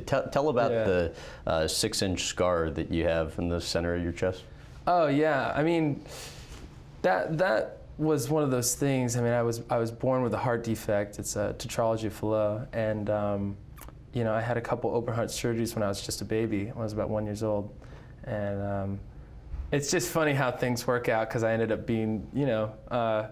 Tell about the 6-inch scar that you have in the center of your chest. Oh yeah, I mean, that was one of those things. I mean, I was born with a heart defect. It's a tetralogy of Fallot, and you know, I had a couple open heart surgeries when I was just a baby, when I was about 1 year old, and it's just funny how things work out because I ended up being, you know.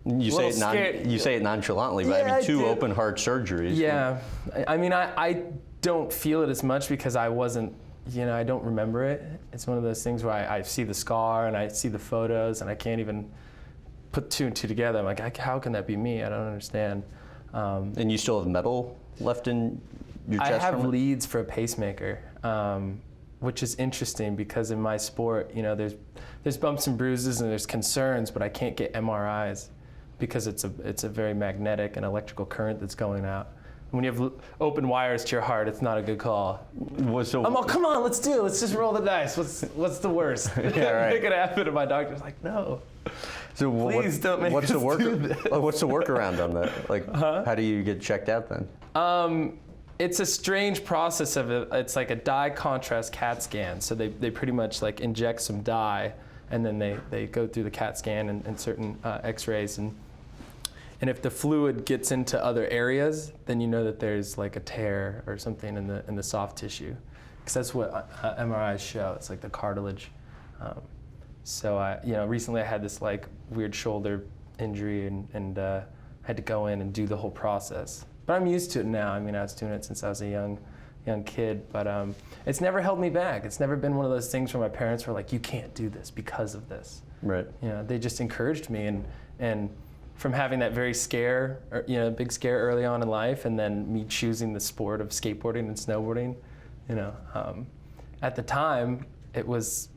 You say it nonchalantly, but I mean, two open heart surgeries. Yeah, I mean, I don't feel it as much because I wasn't, you know, I don't remember it. It's one of those things where I see the scar and I see the photos and I can't even put two and two together. I'm like, how can that be me? I don't understand. And you still have metal left in your chest? I have leads for a pacemaker, which is interesting because in my sport, you know, there's bumps and bruises and there's concerns, but I can't get MRIs because it's a very magnetic and electrical current that's going out. When you have open wires to your heart, it's not a good call. I'm all, come on, let's do it. Let's just roll the dice. What's the worst? Yeah, right. Make it happen. And my doctor's like, no. So please don't make us do this. What's the workaround on that? Like, how do you get checked out then? It's a strange process of it. It's like a dye contrast CAT scan. So they pretty much like inject some dye, and then they go through the CAT scan and certain X-rays, and if the fluid gets into other areas, then you know that there's like a tear or something in the soft tissue, because that's what MRIs show. It's like the cartilage. So you know, recently I had this like weird shoulder injury and had to go in and do the whole process. But I'm used to it now. I mean, I was doing it since I was a young kid, but it's never held me back. It's never been one of those things where my parents were like, you can't do this because of this. Right. You know, they just encouraged me, and from having that very scare, or, you know, big scare early on in life, and then me choosing the sport of skateboarding and snowboarding, you know, at the time it was,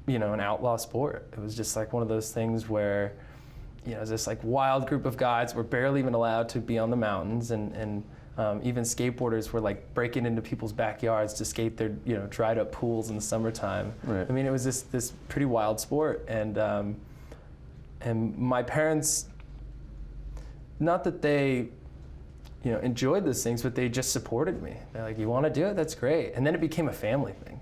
you know, an outlaw sport. It was just like one of those things where, you know, this like wild group of guys were barely even allowed to be on the mountains, and even skateboarders were like breaking into people's backyards to skate their, you know, dried up pools in the summertime. Right. I mean, it was this pretty wild sport, and my parents, not that they, you know, enjoyed those things, but they just supported me. They're like, you want to do it? That's great. And then it became a family thing.